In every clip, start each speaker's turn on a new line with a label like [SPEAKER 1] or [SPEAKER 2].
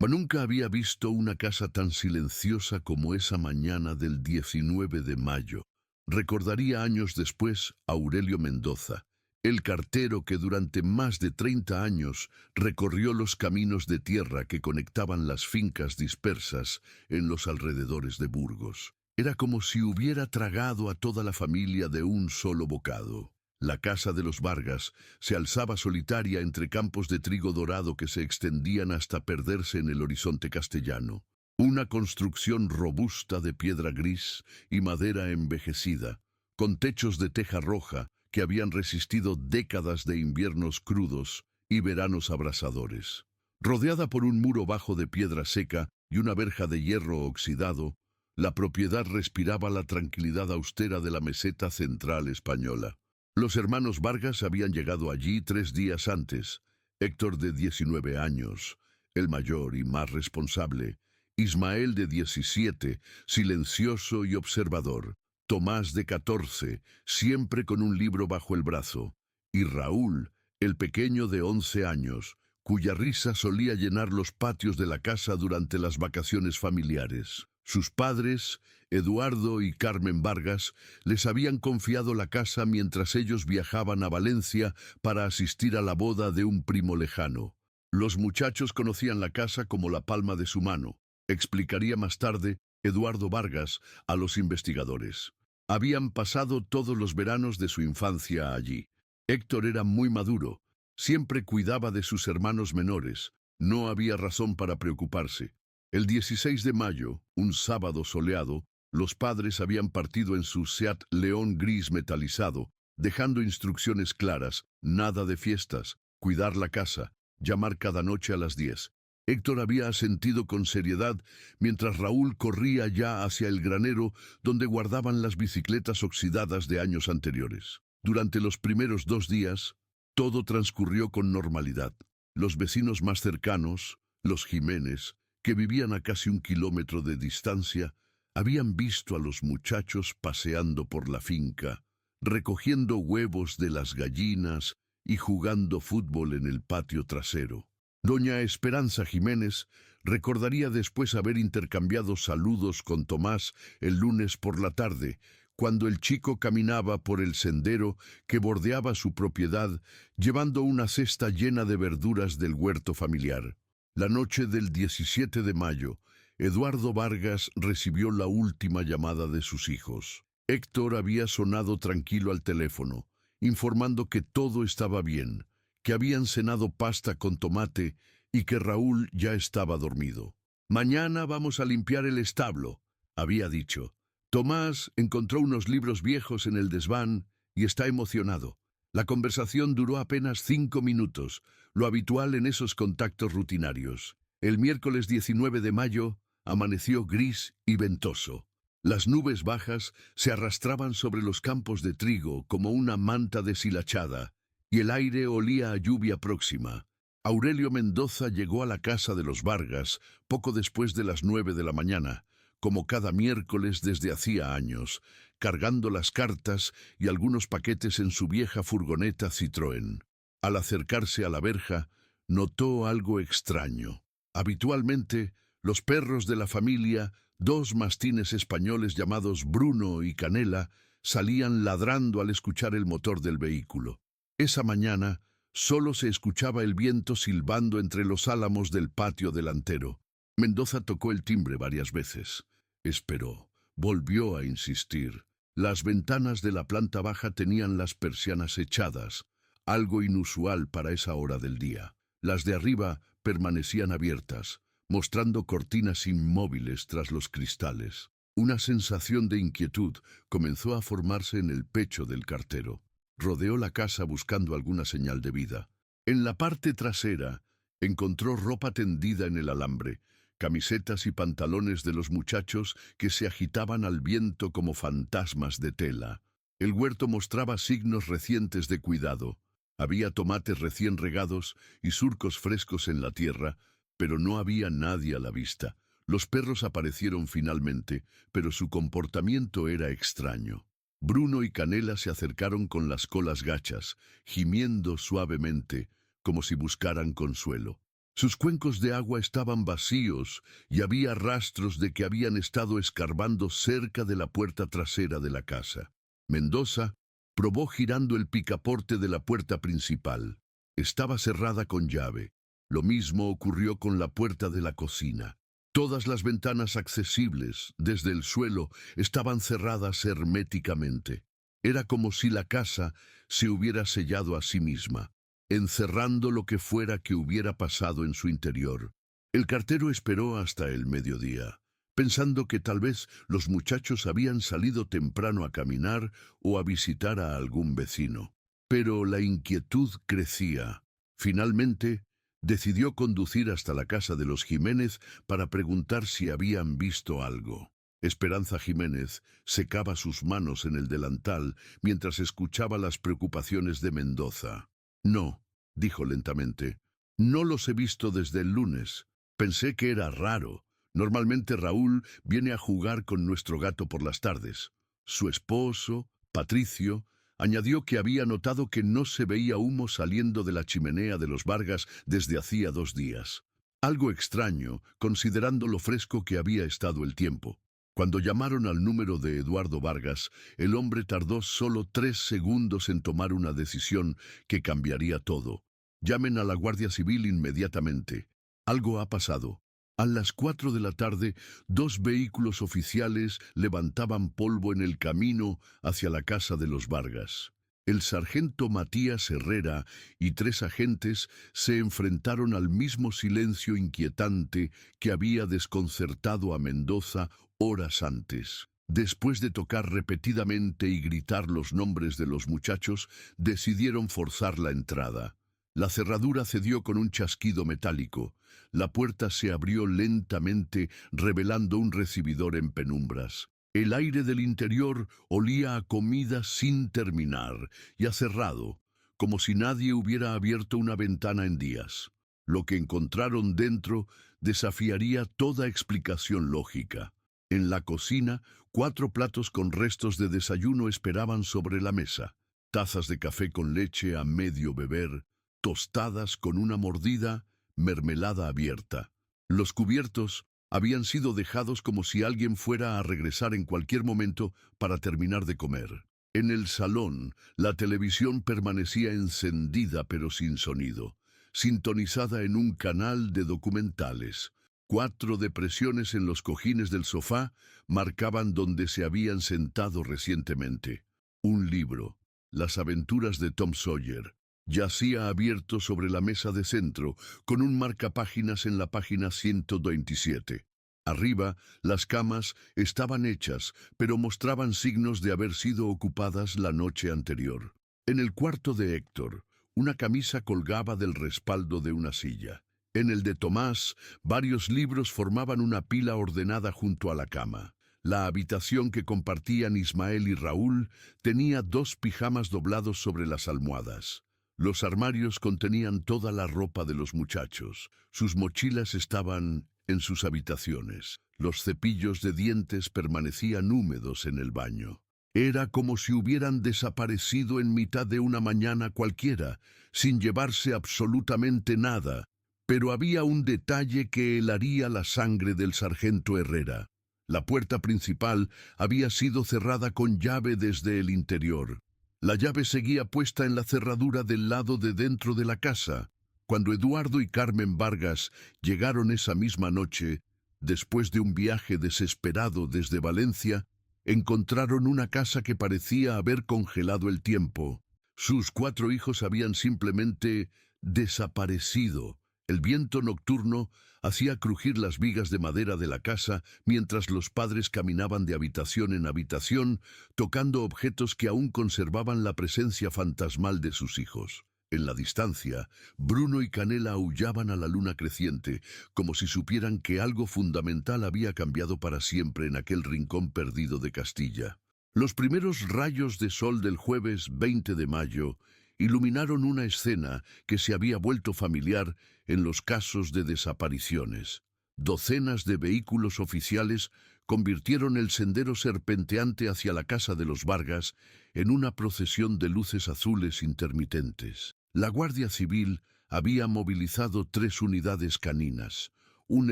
[SPEAKER 1] Nunca había visto una casa tan silenciosa como esa mañana del 19 de mayo. Recordaría años después a Aurelio Mendoza, el cartero que durante más de 30 años recorrió los caminos de tierra que conectaban las fincas dispersas en los alrededores de Burgos. Era como si hubiera tragado a toda la familia de un solo bocado. La casa de los Vargas se alzaba solitaria entre campos de trigo dorado que se extendían hasta perderse en el horizonte castellano. Una construcción robusta de piedra gris y madera envejecida, con techos de teja roja que habían resistido décadas de inviernos crudos y veranos abrasadores. Rodeada por un muro bajo de piedra seca y una verja de hierro oxidado, la propiedad respiraba la tranquilidad austera de la meseta central española. Los hermanos Vargas habían llegado allí 3 días antes. Héctor, de 19 años, el mayor y más responsable; Ismael, de 17, silencioso y observador; Tomás, de 14, siempre con un libro bajo el brazo; y Raúl, el pequeño de 11 años, cuya risa solía llenar los patios de la casa durante las vacaciones familiares. Sus padres, Eduardo y Carmen Vargas, les habían confiado la casa mientras ellos viajaban a Valencia para asistir a la boda de un primo lejano. Los muchachos conocían la casa como la palma de su mano, explicaría más tarde Eduardo Vargas a los investigadores. Habían pasado todos los veranos de su infancia allí. Héctor era muy maduro, siempre cuidaba de sus hermanos menores, no había razón para preocuparse. El 16 de mayo, un sábado soleado, los padres habían partido en su Seat León gris metalizado, dejando instrucciones claras: nada de fiestas, cuidar la casa, llamar cada noche a las 10. Héctor había asentido con seriedad, mientras Raúl corría ya hacia el granero donde guardaban las bicicletas oxidadas de años anteriores. Durante los primeros 2 días, todo transcurrió con normalidad. Los vecinos más cercanos, los Jiménez, que vivían a casi 1 kilómetro de distancia, habían visto a los muchachos paseando por la finca, recogiendo huevos de las gallinas y jugando fútbol en el patio trasero. Doña Esperanza Jiménez recordaría después haber intercambiado saludos con Tomás el lunes por la tarde, cuando el chico caminaba por el sendero que bordeaba su propiedad, llevando una cesta llena de verduras del huerto familiar. La noche del 17 de mayo, Eduardo Vargas recibió la última llamada de sus hijos. Héctor había sonado tranquilo al teléfono, informando que todo estaba bien, que habían cenado pasta con tomate y que Raúl ya estaba dormido. «Mañana vamos a limpiar el establo», había dicho. Tomás encontró unos libros viejos en el desván y está emocionado. La conversación duró apenas 5 minutos, lo habitual en esos contactos rutinarios. El miércoles 19 de mayo amaneció gris y ventoso. Las nubes bajas se arrastraban sobre los campos de trigo como una manta deshilachada, y el aire olía a lluvia próxima. Aurelio Mendoza llegó a la casa de los Vargas poco después de las 9 de la mañana, como cada miércoles desde hacía años, cargando las cartas y algunos paquetes en su vieja furgoneta Citroën. Al acercarse a la verja, notó algo extraño. Habitualmente, los perros de la familia, 2 mastines españoles llamados Bruno y Canela, salían ladrando al escuchar el motor del vehículo. Esa mañana, solo se escuchaba el viento silbando entre los álamos del patio delantero. Mendoza tocó el timbre varias veces. Esperó. Volvió a insistir. Las ventanas de la planta baja tenían las persianas echadas, algo inusual para esa hora del día. Las de arriba permanecían abiertas, mostrando cortinas inmóviles tras los cristales. Una sensación de inquietud comenzó a formarse en el pecho del cartero. Rodeó la casa buscando alguna señal de vida. En la parte trasera encontró ropa tendida en el alambre, camisetas y pantalones de los muchachos que se agitaban al viento como fantasmas de tela. El huerto mostraba signos recientes de cuidado. Había tomates recién regados y surcos frescos en la tierra, pero no había nadie a la vista. Los perros aparecieron finalmente, pero su comportamiento era extraño. Bruno y Canela se acercaron con las colas gachas, gimiendo suavemente, como si buscaran consuelo. Sus cuencos de agua estaban vacíos y había rastros de que habían estado escarbando cerca de la puerta trasera de la casa. Mendoza probó girando el picaporte de la puerta principal. Estaba cerrada con llave. Lo mismo ocurrió con la puerta de la cocina. Todas las ventanas accesibles, desde el suelo, estaban cerradas herméticamente. Era como si la casa se hubiera sellado a sí misma, encerrando lo que fuera que hubiera pasado en su interior. El cartero esperó hasta el mediodía, pensando que tal vez los muchachos habían salido temprano a caminar o a visitar a algún vecino. Pero la inquietud crecía. Finalmente, decidió conducir hasta la casa de los Jiménez para preguntar si habían visto algo. Esperanza Jiménez secaba sus manos en el delantal mientras escuchaba las preocupaciones de Mendoza. No, dijo lentamente, no los he visto desde el lunes. Pensé que era raro. Normalmente Raúl viene a jugar con nuestro gato por las tardes. Su esposo, Patricio, añadió que había notado que no se veía humo saliendo de la chimenea de los Vargas desde hacía 2 días. Algo extraño, considerando lo fresco que había estado el tiempo. Cuando llamaron al número de Eduardo Vargas, el hombre tardó solo 3 segundos en tomar una decisión que cambiaría todo. Llamen a la Guardia Civil inmediatamente. Algo ha pasado. A las 4 de la tarde, 2 vehículos oficiales levantaban polvo en el camino hacia la casa de los Vargas. El sargento Matías Herrera y 3 agentes se enfrentaron al mismo silencio inquietante que había desconcertado a Mendoza horas antes. Después de tocar repetidamente y gritar los nombres de los muchachos, decidieron forzar la entrada. La cerradura cedió con un chasquido metálico. La puerta se abrió lentamente, revelando un recibidor en penumbras. El aire del interior olía a comida sin terminar y a cerrado, como si nadie hubiera abierto una ventana en días. Lo que encontraron dentro desafiaría toda explicación lógica. En la cocina, 4 platos con restos de desayuno esperaban sobre la mesa. Tazas de café con leche a medio beber, tostadas con una mordida, mermelada abierta. Los cubiertos habían sido dejados como si alguien fuera a regresar en cualquier momento para terminar de comer. En el salón, la televisión permanecía encendida pero sin sonido, sintonizada en un canal de documentales. 4 depresiones en los cojines del sofá marcaban donde se habían sentado recientemente. Un libro, Las aventuras de Tom Sawyer, yacía abierto sobre la mesa de centro, con un marcapáginas en la página 127. Arriba, las camas estaban hechas, pero mostraban signos de haber sido ocupadas la noche anterior. En el cuarto de Héctor, una camisa colgaba del respaldo de una silla. En el de Tomás, varios libros formaban una pila ordenada junto a la cama. La habitación que compartían Ismael y Raúl tenía 2 pijamas doblados sobre las almohadas. Los armarios contenían toda la ropa de los muchachos. Sus mochilas estaban en sus habitaciones. Los cepillos de dientes permanecían húmedos en el baño. Era como si hubieran desaparecido en mitad de una mañana cualquiera, sin llevarse absolutamente nada. Pero había un detalle que helaría la sangre del sargento Herrera. La puerta principal había sido cerrada con llave desde el interior. La llave seguía puesta en la cerradura del lado de dentro de la casa. Cuando Eduardo y Carmen Vargas llegaron esa misma noche, después de un viaje desesperado desde Valencia, encontraron una casa que parecía haber congelado el tiempo. Sus 4 hijos habían simplemente desaparecido. El viento nocturno hacía crujir las vigas de madera de la casa mientras los padres caminaban de habitación en habitación, tocando objetos que aún conservaban la presencia fantasmal de sus hijos. En la distancia, Bruno y Canela aullaban a la luna creciente, como si supieran que algo fundamental había cambiado para siempre en aquel rincón perdido de Castilla. Los primeros rayos de sol del jueves 20 de mayo iluminaron una escena que se había vuelto familiar en los casos de desapariciones. Docenas de vehículos oficiales convirtieron el sendero serpenteante hacia la casa de los Vargas en una procesión de luces azules intermitentes. La Guardia Civil había movilizado 3 unidades caninas, un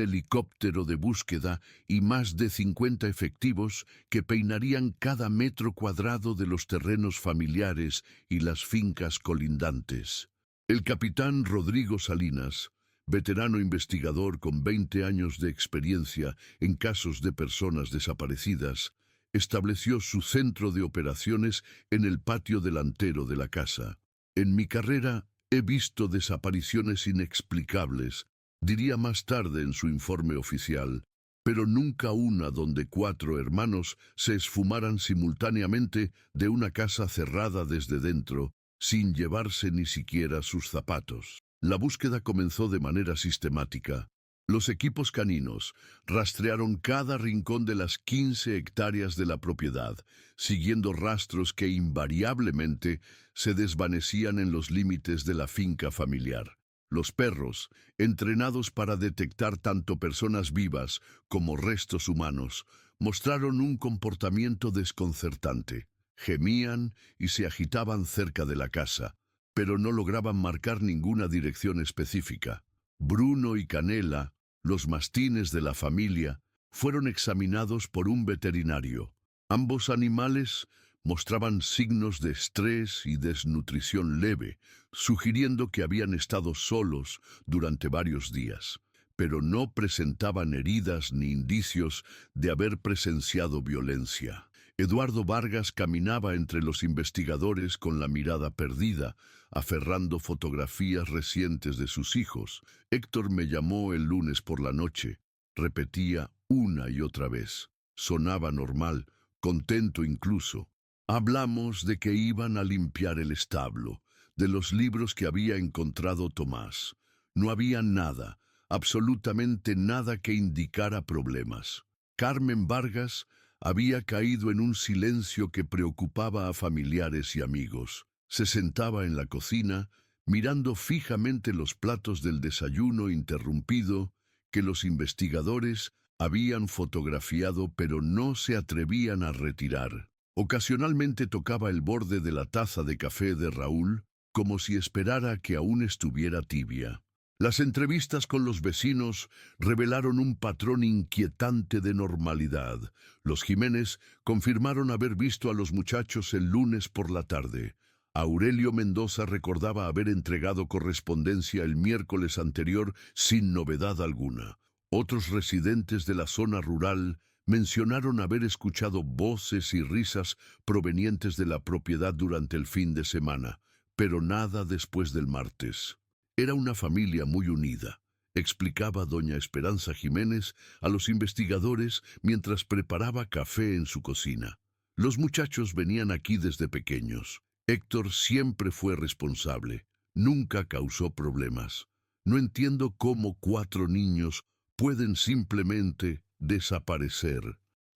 [SPEAKER 1] helicóptero de búsqueda y más de 50 efectivos que peinarían cada metro cuadrado de los terrenos familiares y las fincas colindantes. El capitán Rodrigo Salinas, veterano investigador con 20 años de experiencia en casos de personas desaparecidas, estableció su centro de operaciones en el patio delantero de la casa. En mi carrera he visto desapariciones inexplicables, diría más tarde en su informe oficial, pero nunca una donde 4 hermanos se esfumaran simultáneamente de una casa cerrada desde dentro, sin llevarse ni siquiera sus zapatos. La búsqueda comenzó de manera sistemática. Los equipos caninos rastrearon cada rincón de las 15 hectáreas de la propiedad, siguiendo rastros que invariablemente se desvanecían en los límites de la finca familiar. Los perros, entrenados para detectar tanto personas vivas como restos humanos, mostraron un comportamiento desconcertante. Gemían y se agitaban cerca de la casa, pero no lograban marcar ninguna dirección específica. Bruno y Canela, los mastines de la familia, fueron examinados por un veterinario. Ambos animales mostraban signos de estrés y desnutrición leve, sugiriendo que habían estado solos durante varios días, pero no presentaban heridas ni indicios de haber presenciado violencia. Eduardo Vargas caminaba entre los investigadores con la mirada perdida, aferrando fotografías recientes de sus hijos. Héctor me llamó el lunes por la noche. Repetía una y otra vez. Sonaba normal, contento incluso. Hablamos de que iban a limpiar el establo, de los libros que había encontrado Tomás. No había nada, absolutamente nada que indicara problemas. Carmen Vargas había caído en un silencio que preocupaba a familiares y amigos. Se sentaba en la cocina, mirando fijamente los platos del desayuno interrumpido que los investigadores habían fotografiado pero no se atrevían a retirar. Ocasionalmente tocaba el borde de la taza de café de Raúl, como si esperara que aún estuviera tibia. Las entrevistas con los vecinos revelaron un patrón inquietante de normalidad. Los Jiménez confirmaron haber visto a los muchachos el lunes por la tarde. Aurelio Mendoza recordaba haber entregado correspondencia el miércoles anterior sin novedad alguna. Otros residentes de la zona rural mencionaron haber escuchado voces y risas provenientes de la propiedad durante el fin de semana, pero nada después del martes. Era una familia muy unida, explicaba doña Esperanza Jiménez a los investigadores mientras preparaba café en su cocina. Los muchachos venían aquí desde pequeños. Héctor siempre fue responsable, nunca causó problemas. No entiendo cómo 4 niños pueden simplemente desaparecer.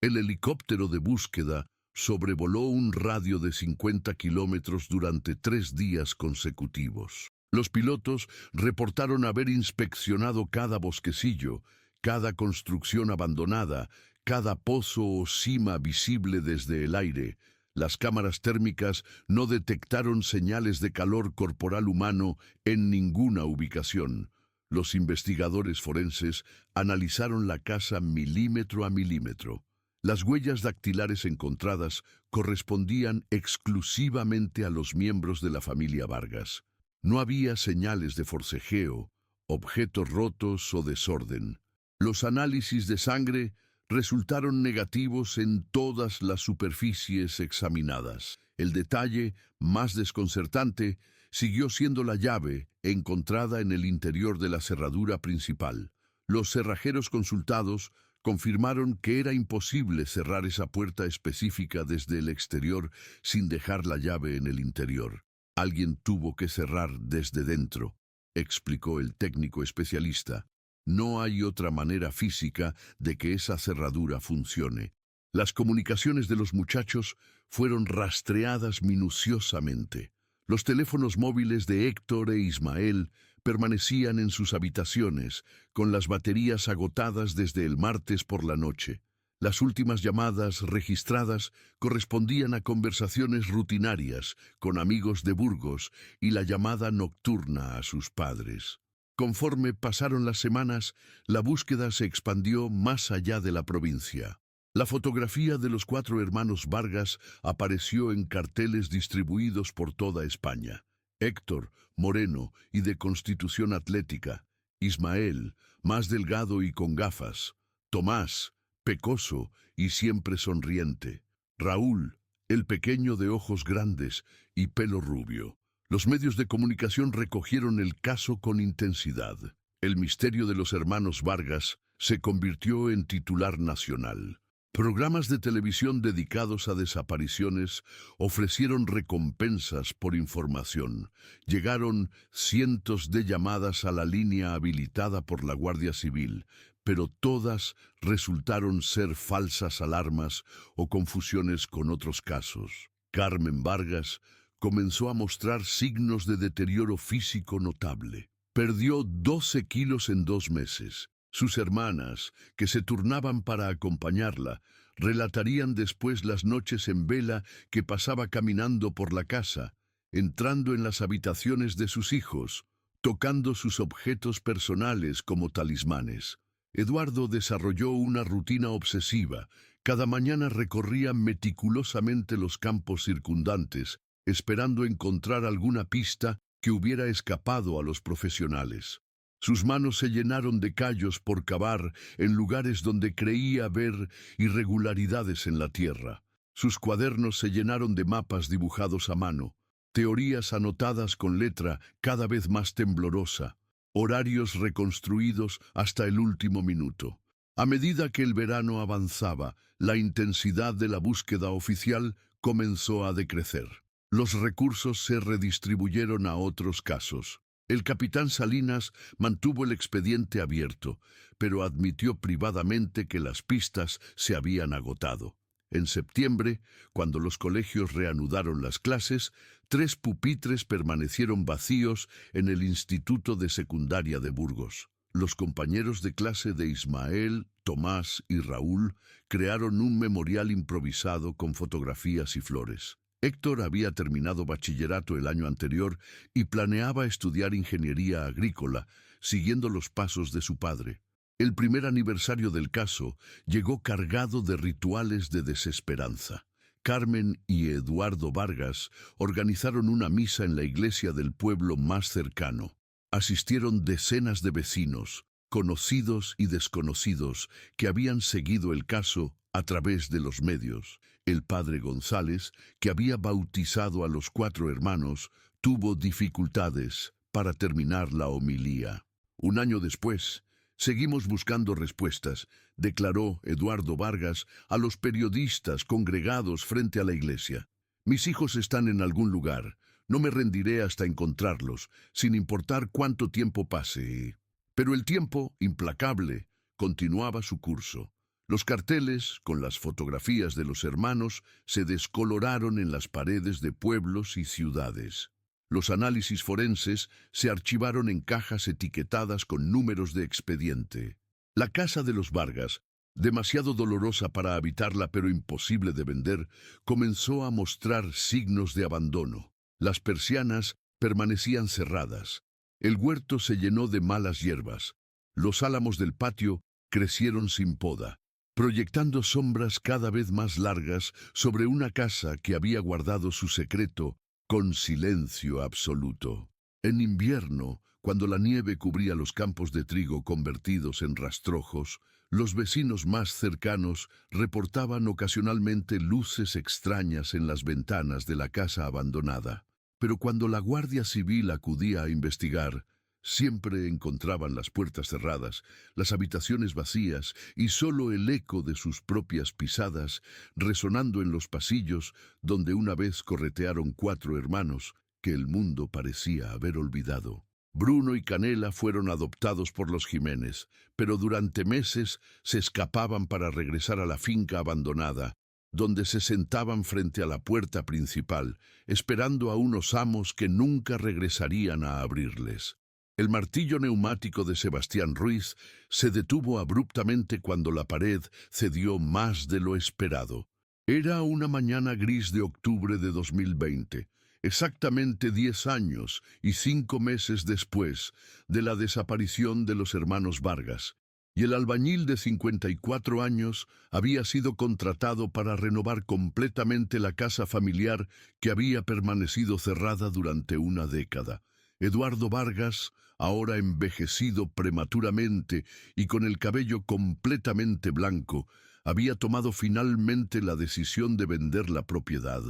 [SPEAKER 1] El helicóptero de búsqueda sobrevoló un radio de 50 kilómetros durante 3 días consecutivos. Los pilotos reportaron haber inspeccionado cada bosquecillo, cada construcción abandonada, cada pozo o cima visible desde el aire. Las cámaras térmicas no detectaron señales de calor corporal humano en ninguna ubicación. Los investigadores forenses analizaron la casa milímetro a milímetro. Las huellas dactilares encontradas correspondían exclusivamente a los miembros de la familia Vargas. No había señales de forcejeo, objetos rotos o desorden. Los análisis de sangre resultaron negativos en todas las superficies examinadas. El detalle más desconcertante siguió siendo la llave encontrada en el interior de la cerradura principal. Los cerrajeros consultados confirmaron que era imposible cerrar esa puerta específica desde el exterior sin dejar la llave en el interior. Alguien tuvo que cerrar desde dentro, explicó el técnico especialista. No hay otra manera física de que esa cerradura funcione. Las comunicaciones de los muchachos fueron rastreadas minuciosamente. Los teléfonos móviles de Héctor e Ismael permanecían en sus habitaciones, con las baterías agotadas desde el martes por la noche. Las últimas llamadas registradas correspondían a conversaciones rutinarias con amigos de Burgos y la llamada nocturna a sus padres. Conforme pasaron las semanas, la búsqueda se expandió más allá de la provincia. La fotografía de los 4 hermanos Vargas apareció en carteles distribuidos por toda España. Héctor, moreno y de constitución atlética. Ismael, más delgado y con gafas. Tomás, pecoso y siempre sonriente. Raúl, el pequeño de ojos grandes y pelo rubio. Los medios de comunicación recogieron el caso con intensidad. El misterio de los hermanos Vargas se convirtió en titular nacional. Programas de televisión dedicados a desapariciones ofrecieron recompensas por información. Llegaron cientos de llamadas a la línea habilitada por la Guardia Civil, pero todas resultaron ser falsas alarmas o confusiones con otros casos. Carmen Vargas comenzó a mostrar signos de deterioro físico notable. Perdió 12 kilos en 2 meses. Sus hermanas, que se turnaban para acompañarla, relatarían después las noches en vela que pasaba caminando por la casa, entrando en las habitaciones de sus hijos, tocando sus objetos personales como talismanes. Eduardo desarrolló una rutina obsesiva. Cada mañana recorría meticulosamente los campos circundantes, esperando encontrar alguna pista que hubiera escapado a los profesionales. Sus manos se llenaron de callos por cavar en lugares donde creía ver irregularidades en la tierra. Sus cuadernos se llenaron de mapas dibujados a mano, teorías anotadas con letra cada vez más temblorosa, horarios reconstruidos hasta el último minuto. A medida que el verano avanzaba, la intensidad de la búsqueda oficial comenzó a decrecer. Los recursos se redistribuyeron a otros casos. El capitán Salinas mantuvo el expediente abierto, pero admitió privadamente que las pistas se habían agotado. En septiembre, cuando los colegios reanudaron las clases, 3 pupitres permanecieron vacíos en el Instituto de Secundaria de Burgos. Los compañeros de clase de Ismael, Tomás y Raúl crearon un memorial improvisado con fotografías y flores. Héctor había terminado bachillerato el año anterior y planeaba estudiar ingeniería agrícola, siguiendo los pasos de su padre. El primer aniversario del caso llegó cargado de rituales de desesperanza. Carmen y Eduardo Vargas organizaron una misa en la iglesia del pueblo más cercano. Asistieron decenas de vecinos, conocidos y desconocidos, que habían seguido el caso a través de los medios. El padre González, que había bautizado a los 4 hermanos, tuvo dificultades para terminar la homilía. Un año después, seguimos buscando respuestas, declaró Eduardo Vargas a los periodistas congregados frente a la iglesia. Mis hijos están en algún lugar. No me rendiré hasta encontrarlos, sin importar cuánto tiempo pase. Pero el tiempo, implacable, continuaba su curso. Los carteles, con las fotografías de los hermanos, se descoloraron en las paredes de pueblos y ciudades. Los análisis forenses se archivaron en cajas etiquetadas con números de expediente. La casa de los Vargas, demasiado dolorosa para habitarla pero imposible de vender, comenzó a mostrar signos de abandono. Las persianas permanecían cerradas. El huerto se llenó de malas hierbas. Los álamos del patio crecieron sin poda, proyectando sombras cada vez más largas sobre una casa que había guardado su secreto con silencio absoluto. En invierno, cuando la nieve cubría los campos de trigo convertidos en rastrojos, los vecinos más cercanos reportaban ocasionalmente luces extrañas en las ventanas de la casa abandonada. Pero cuando la Guardia Civil acudía a investigar, siempre encontraban las puertas cerradas, las habitaciones vacías y solo el eco de sus propias pisadas resonando en los pasillos donde una vez corretearon 4 hermanos que el mundo parecía haber olvidado. Bruno y Canela fueron adoptados por los Jiménez, pero durante meses se escapaban para regresar a la finca abandonada, donde se sentaban frente a la puerta principal, esperando a unos amos que nunca regresarían a abrirles. El martillo neumático de Sebastián Ruiz se detuvo abruptamente cuando la pared cedió más de lo esperado. Era una mañana gris de octubre de 2020, exactamente 10 años y 5 meses después de la desaparición de los hermanos Vargas, y el albañil de 54 años había sido contratado para renovar completamente la casa familiar que había permanecido cerrada durante una década. Eduardo Vargas, ahora envejecido prematuramente y con el cabello completamente blanco, había tomado finalmente la decisión de vender la propiedad.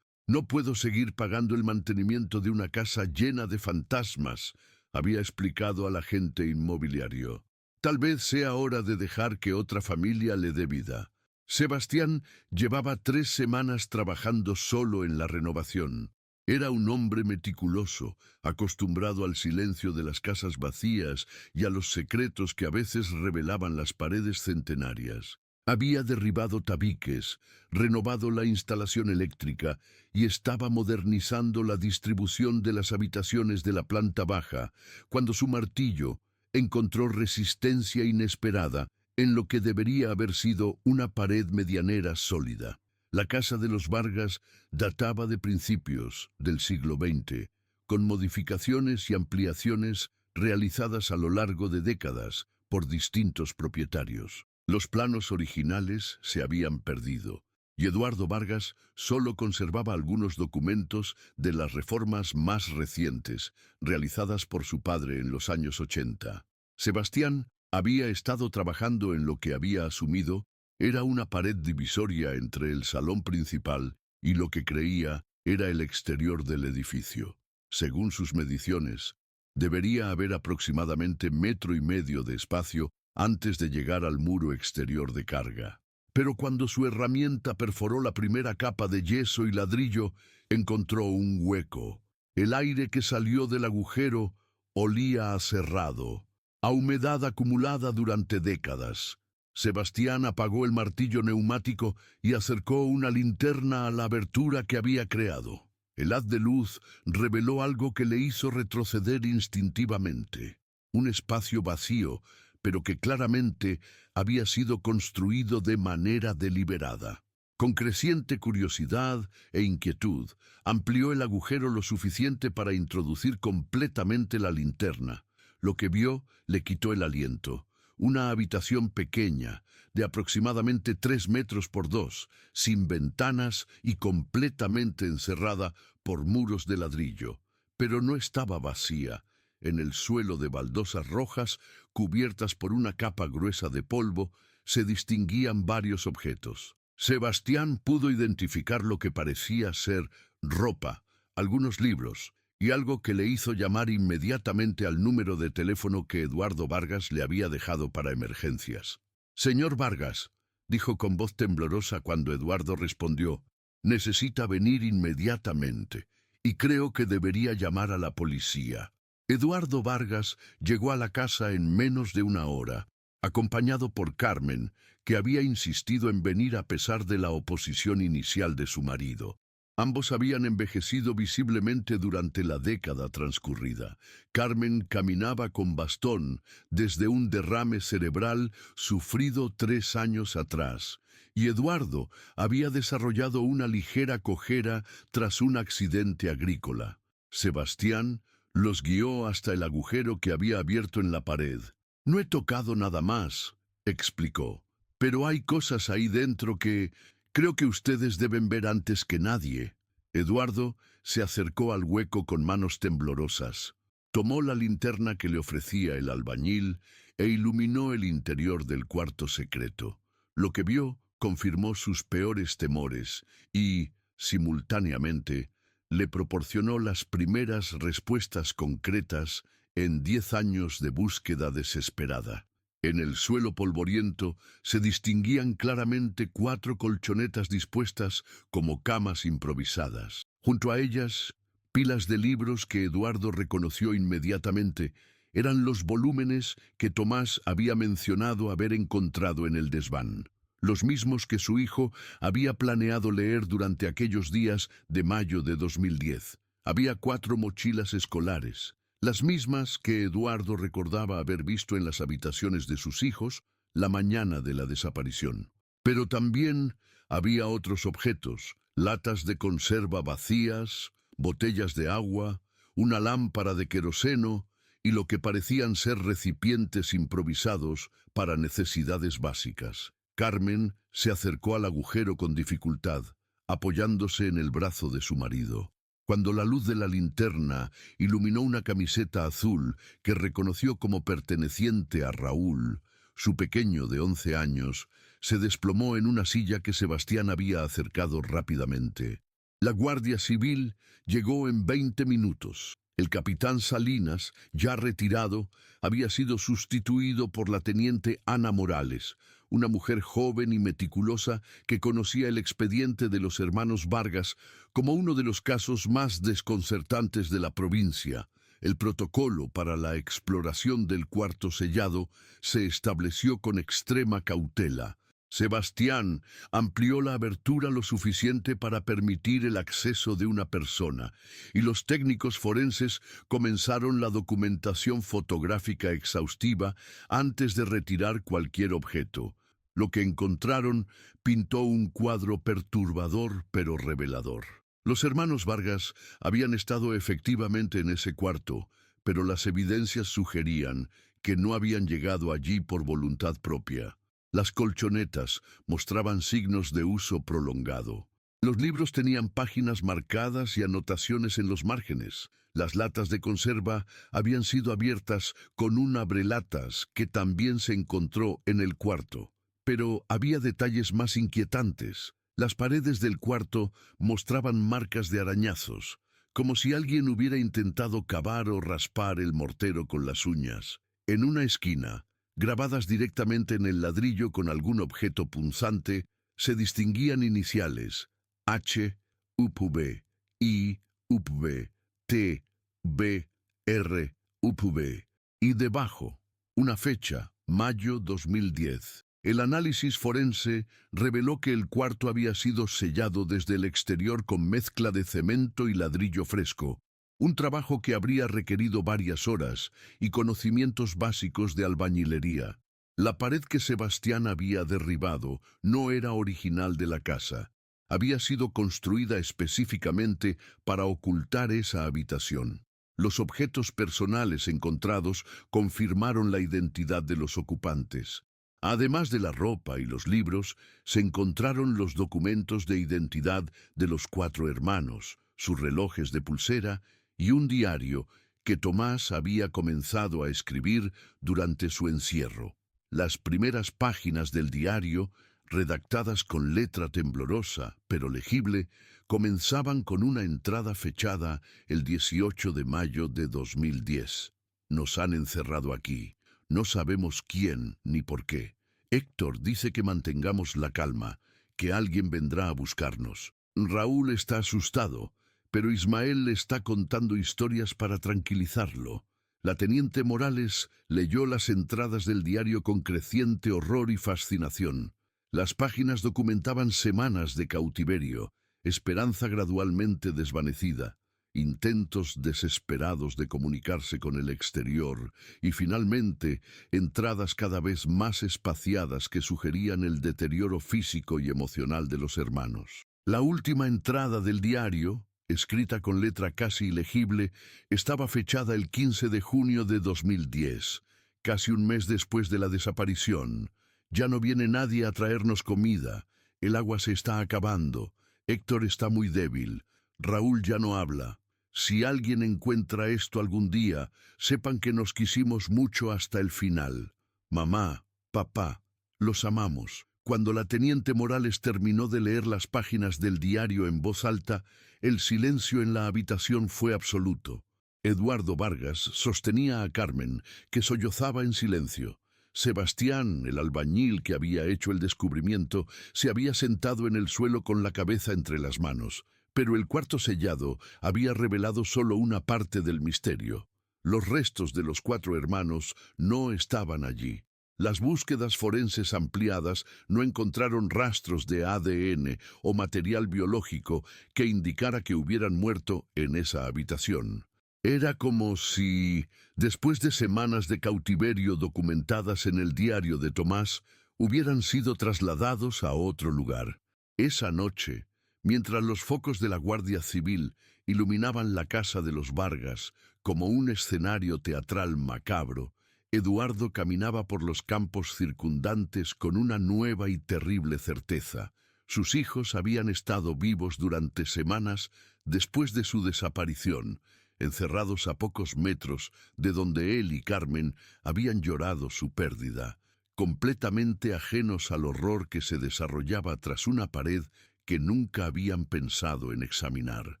[SPEAKER 1] «No puedo seguir pagando el mantenimiento de una casa llena de fantasmas», había explicado al agente inmobiliario. «Tal vez sea hora de dejar que otra familia le dé vida». Sebastián llevaba 3 semanas trabajando solo en la renovación. Era un hombre meticuloso, acostumbrado al silencio de las casas vacías y a los secretos que a veces revelaban las paredes centenarias. Había derribado tabiques, renovado la instalación eléctrica y estaba modernizando la distribución de las habitaciones de la planta baja, cuando su martillo encontró resistencia inesperada en lo que debería haber sido una pared medianera sólida. La casa de los Vargas databa de principios del siglo XX, con modificaciones y ampliaciones realizadas a lo largo de décadas por distintos propietarios. Los planos originales se habían perdido, y Eduardo Vargas solo conservaba algunos documentos de las reformas más recientes, realizadas por su padre en los años 80. Sebastián había estado trabajando en lo que había asumido era una pared divisoria entre el salón principal y lo que creía era el exterior del edificio. Según sus mediciones, debería haber aproximadamente 1,5 metros de espacio antes de llegar al muro exterior de carga. Pero cuando su herramienta perforó la primera capa de yeso y ladrillo, encontró un hueco. El aire que salió del agujero olía a cerrado, a humedad acumulada durante décadas. Sebastián apagó el martillo neumático y acercó una linterna a la abertura que había creado. El haz de luz reveló algo que le hizo retroceder instintivamente. Un espacio vacío, pero que claramente había sido construido de manera deliberada. Con creciente curiosidad e inquietud, amplió el agujero lo suficiente para introducir completamente la linterna. Lo que vio le quitó el aliento. Una habitación pequeña, de aproximadamente 3 metros por 2, sin ventanas y completamente encerrada por muros de ladrillo. Pero no estaba vacía. En el suelo de baldosas rojas, cubiertas por una capa gruesa de polvo, se distinguían varios objetos. Sebastián pudo identificar lo que parecía ser ropa, algunos libros, y algo que le hizo llamar inmediatamente al número de teléfono que Eduardo Vargas le había dejado para emergencias. «Señor Vargas», dijo con voz temblorosa cuando Eduardo respondió, «necesita venir inmediatamente, y creo que debería llamar a la policía». Eduardo Vargas llegó a la casa en menos de una hora, acompañado por Carmen, que había insistido en venir a pesar de la oposición inicial de su marido. Ambos habían envejecido visiblemente durante la década transcurrida. Carmen caminaba con bastón desde un derrame cerebral sufrido 3 años atrás, y Eduardo había desarrollado una ligera cojera tras un accidente agrícola. Sebastián los guió hasta el agujero que había abierto en la pared. «No he tocado nada más», explicó, «pero hay cosas ahí dentro que creo que ustedes deben ver antes que nadie». Eduardo se acercó al hueco con manos temblorosas. Tomó la linterna que le ofrecía el albañil e iluminó el interior del cuarto secreto. Lo que vio confirmó sus peores temores y, simultáneamente, le proporcionó las primeras respuestas concretas en 10 años de búsqueda desesperada. En el suelo polvoriento se distinguían claramente 4 colchonetas dispuestas como camas improvisadas. Junto a ellas, pilas de libros que Eduardo reconoció inmediatamente. Eran los volúmenes que Tomás había mencionado haber encontrado en el desván. Los mismos que su hijo había planeado leer durante aquellos días de mayo de 2010. Había 4 mochilas escolares, las mismas que Eduardo recordaba haber visto en las habitaciones de sus hijos la mañana de la desaparición. Pero también había otros objetos, latas de conserva vacías, botellas de agua, una lámpara de queroseno y lo que parecían ser recipientes improvisados para necesidades básicas. Carmen se acercó al agujero con dificultad, apoyándose en el brazo de su marido. Cuando la luz de la linterna iluminó una camiseta azul que reconoció como perteneciente a Raúl, su pequeño de 11 años, se desplomó en una silla que Sebastián había acercado rápidamente. La Guardia Civil llegó en 20 minutos. El capitán Salinas, ya retirado, había sido sustituido por la teniente Ana Morales, una mujer joven y meticulosa que conocía el expediente de los hermanos Vargas como uno de los casos más desconcertantes de la provincia. El protocolo para la exploración del cuarto sellado se estableció con extrema cautela. Sebastián amplió la abertura lo suficiente para permitir el acceso de una persona, y los técnicos forenses comenzaron la documentación fotográfica exhaustiva antes de retirar cualquier objeto. Lo que encontraron pintó un cuadro perturbador pero revelador. Los hermanos Vargas habían estado efectivamente en ese cuarto, pero las evidencias sugerían que no habían llegado allí por voluntad propia. Las colchonetas mostraban signos de uso prolongado. Los libros tenían páginas marcadas y anotaciones en los márgenes. Las latas de conserva habían sido abiertas con un abrelatas que también se encontró en el cuarto. Pero había detalles más inquietantes. Las paredes del cuarto mostraban marcas de arañazos, como si alguien hubiera intentado cavar o raspar el mortero con las uñas. En una esquina, grabadas directamente en el ladrillo con algún objeto punzante, se distinguían iniciales: H, UPV, I, UPV, T, B, R, UPV. Y debajo, una fecha, mayo 2010. El análisis forense reveló que el cuarto había sido sellado desde el exterior con mezcla de cemento y ladrillo fresco, un trabajo que habría requerido varias horas y conocimientos básicos de albañilería. La pared que Sebastián había derribado no era original de la casa. Había sido construida específicamente para ocultar esa habitación. Los objetos personales encontrados confirmaron la identidad de los ocupantes. Además de la ropa y los libros, se encontraron los documentos de identidad de los 4 hermanos, sus relojes de pulsera y un diario que Tomás había comenzado a escribir durante su encierro. Las primeras páginas del diario, redactadas con letra temblorosa pero legible, comenzaban con una entrada fechada el 18 de mayo de 2010. Nos han encerrado aquí. No sabemos quién ni por qué. Héctor dice que mantengamos la calma, que alguien vendrá a buscarnos. Raúl está asustado, pero Ismael le está contando historias para tranquilizarlo. La teniente Morales leyó las entradas del diario con creciente horror y fascinación. Las páginas documentaban semanas de cautiverio, esperanza gradualmente desvanecida, intentos desesperados de comunicarse con el exterior y, finalmente, entradas cada vez más espaciadas que sugerían el deterioro físico y emocional de los hermanos. La última entrada del diario, escrita con letra casi ilegible, estaba fechada el 15 de junio de 2010, casi un mes después de la desaparición. Ya no viene nadie a traernos comida, el agua se está acabando, Héctor está muy débil, Raúl ya no habla. Si alguien encuentra esto algún día, sepan que nos quisimos mucho hasta el final. Mamá, papá, los amamos. Cuando la teniente Morales terminó de leer las páginas del diario en voz alta, el silencio en la habitación fue absoluto. Eduardo Vargas sostenía a Carmen, que sollozaba en silencio. Sebastián, el albañil que había hecho el descubrimiento, se había sentado en el suelo con la cabeza entre las manos. Pero el cuarto sellado había revelado solo una parte del misterio. Los restos de los 4 hermanos no estaban allí. Las búsquedas forenses ampliadas no encontraron rastros de ADN o material biológico que indicara que hubieran muerto en esa habitación. Era como si, después de semanas de cautiverio documentadas en el diario de Tomás, hubieran sido trasladados a otro lugar. Esa noche, mientras los focos de la Guardia Civil iluminaban la casa de los Vargas como un escenario teatral macabro, Eduardo caminaba por los campos circundantes con una nueva y terrible certeza. Sus hijos habían estado vivos durante semanas después de su desaparición, encerrados a pocos metros de donde él y Carmen habían llorado su pérdida, completamente ajenos al horror que se desarrollaba tras una pared que nunca habían pensado en examinar.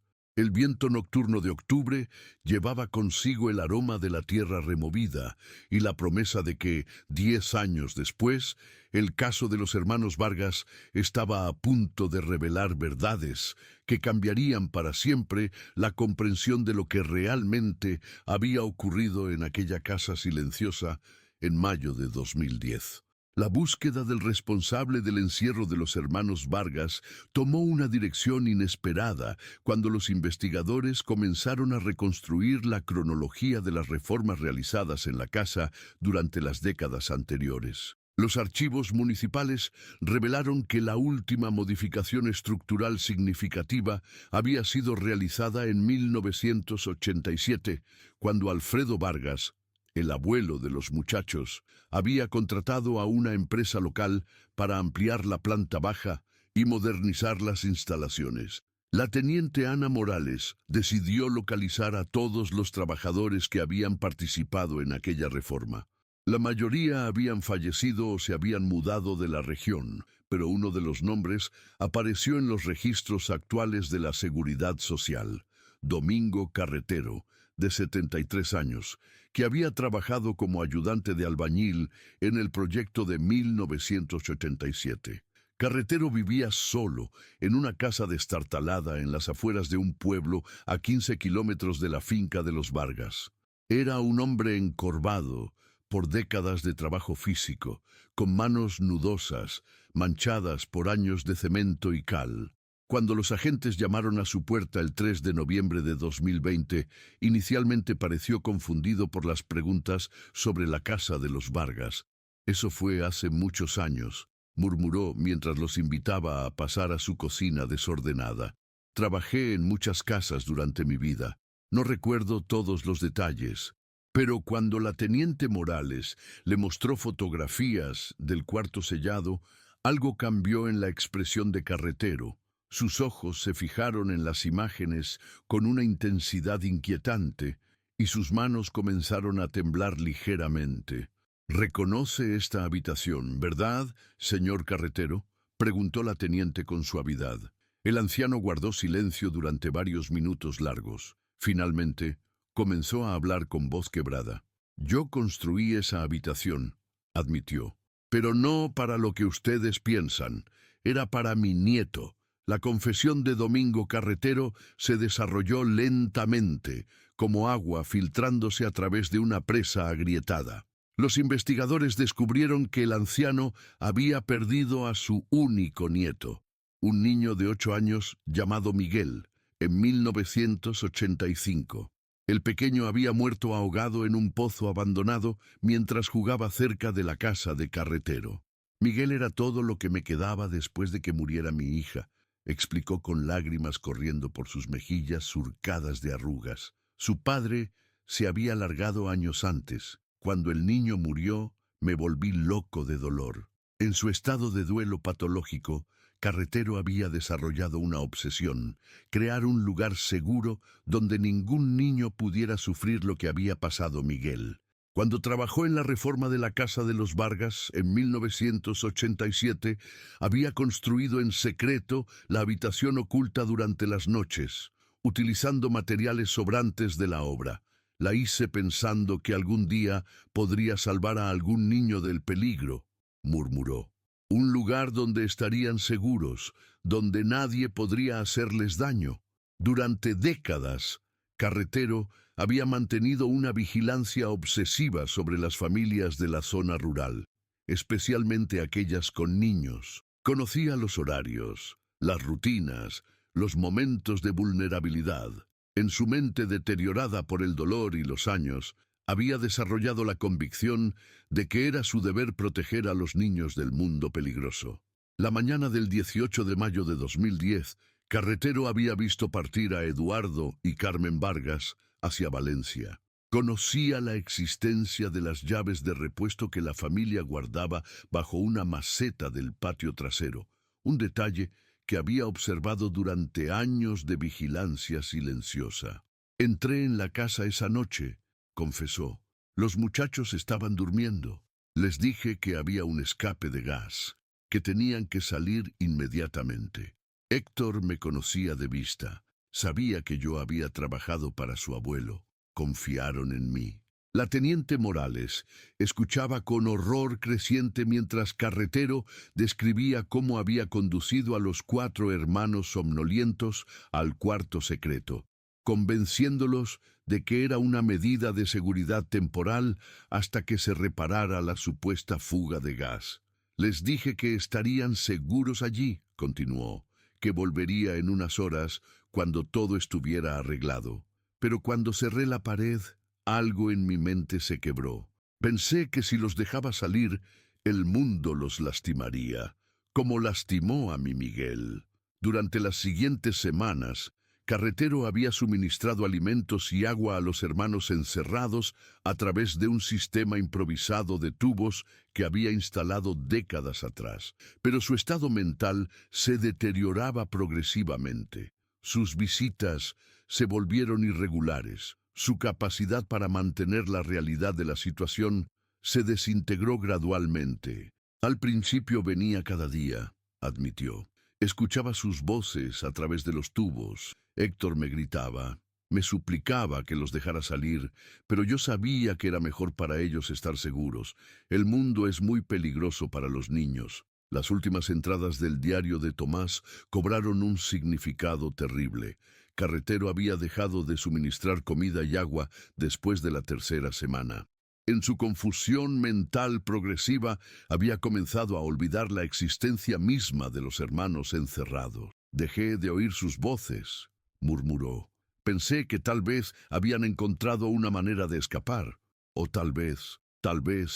[SPEAKER 1] El viento nocturno de octubre llevaba consigo el aroma de la tierra removida y la promesa de que, 10 años después, el caso de los hermanos Vargas estaba a punto de revelar verdades que cambiarían para siempre la comprensión de lo que realmente había ocurrido en aquella casa silenciosa en mayo de 2010. La búsqueda del responsable del encierro de los hermanos Vargas tomó una dirección inesperada cuando los investigadores comenzaron a reconstruir la cronología de las reformas realizadas en la casa durante las décadas anteriores. Los archivos municipales revelaron que la última modificación estructural significativa había sido realizada en 1987, cuando Alfredo Vargas, el abuelo de los muchachos, había contratado a una empresa local para ampliar la planta baja y modernizar las instalaciones. La teniente Ana Morales decidió localizar a todos los trabajadores que habían participado en aquella reforma. La mayoría habían fallecido o se habían mudado de la región, pero uno de los nombres apareció en los registros actuales de la Seguridad Social: Domingo Carretero, de 73 años, que había trabajado como ayudante de albañil en el proyecto de 1987. Carretero vivía solo en una casa destartalada en las afueras de un pueblo a 15 kilómetros de la finca de los Vargas. Era un hombre encorvado por décadas de trabajo físico, con manos nudosas, manchadas por años de cemento y cal. Cuando los agentes llamaron a su puerta el 3 de noviembre de 2020, inicialmente pareció confundido por las preguntas sobre la casa de los Vargas. «Eso fue hace muchos años», murmuró mientras los invitaba a pasar a su cocina desordenada. «Trabajé en muchas casas durante mi vida. No recuerdo todos los detalles». Pero cuando la teniente Morales le mostró fotografías del cuarto sellado, algo cambió en la expresión de Carretero. Sus ojos se fijaron en las imágenes con una intensidad inquietante y sus manos comenzaron a temblar ligeramente. «Reconoce esta habitación, ¿verdad, señor Carretero?», preguntó la teniente con suavidad. El anciano guardó silencio durante varios minutos largos. Finalmente, comenzó a hablar con voz quebrada. «Yo construí esa habitación», admitió, «pero no para lo que ustedes piensan. Era para mi nieto». La confesión de Domingo Carretero se desarrolló lentamente, como agua filtrándose a través de una presa agrietada. Los investigadores descubrieron que el anciano había perdido a su único nieto, un niño de 8 años llamado Miguel, en 1985. El pequeño había muerto ahogado en un pozo abandonado mientras jugaba cerca de la casa de Carretero. «Miguel era todo lo que me quedaba después de que muriera mi hija», explicó con lágrimas corriendo por sus mejillas surcadas de arrugas. Su padre se había largado años antes. Cuando el niño murió, me volví loco de dolor. En su estado de duelo patológico, Carretero había desarrollado una obsesión: crear un lugar seguro donde ningún niño pudiera sufrir lo que había pasado Miguel. Cuando trabajó en la reforma de la casa de los Vargas en 1987, había construido en secreto la habitación oculta durante las noches, utilizando materiales sobrantes de la obra. «La hice pensando que algún día podría salvar a algún niño del peligro», murmuró. «Un lugar donde estarían seguros, donde nadie podría hacerles daño». Durante décadas, Carretero había mantenido una vigilancia obsesiva sobre las familias de la zona rural, especialmente aquellas con niños. Conocía los horarios, las rutinas, los momentos de vulnerabilidad. En su mente deteriorada por el dolor y los años, había desarrollado la convicción de que era su deber proteger a los niños del mundo peligroso. La mañana del 18 de mayo de 2010, Carretero había visto partir a Eduardo y Carmen Vargas hacia Valencia. Conocía la existencia de las llaves de repuesto que la familia guardaba bajo una maceta del patio trasero, un detalle que había observado durante años de vigilancia silenciosa. Entré en la casa esa noche, confesó. Los muchachos estaban durmiendo. Les dije que había un escape de gas, que tenían que salir inmediatamente. Héctor me conocía de vista. Sabía que yo había trabajado para su abuelo. Confiaron en mí. La teniente Morales escuchaba con horror creciente mientras Carretero describía cómo había conducido a los 4 hermanos somnolientos al cuarto secreto, convenciéndolos de que era una medida de seguridad temporal hasta que se reparara la supuesta fuga de gas. Les dije que estarían seguros allí, continuó, que volvería en unas horas cuando todo estuviera arreglado. Pero cuando cerré la pared, algo en mi mente se quebró. Pensé que si los dejaba salir, el mundo los lastimaría, como lastimó a mi Miguel. Durante las siguientes semanas, Carretero había suministrado alimentos y agua a los hermanos encerrados a través de un sistema improvisado de tubos que había instalado décadas atrás. Pero su estado mental se deterioraba progresivamente. Sus visitas se volvieron irregulares. Su capacidad para mantener la realidad de la situación se desintegró gradualmente. Al principio venía cada día, admitió. Escuchaba sus voces a través de los tubos. Héctor me gritaba, me suplicaba que los dejara salir, pero yo sabía que era mejor para ellos estar seguros. El mundo es muy peligroso para los niños. Las últimas entradas del diario de Tomás cobraron un significado terrible. Carretero había dejado de suministrar comida y agua después de la 3ª semana. En su confusión mental progresiva, había comenzado a olvidar la existencia misma de los hermanos encerrados. Dejé de oír sus voces, murmuró. Pensé que tal vez habían encontrado una manera de escapar. O tal vez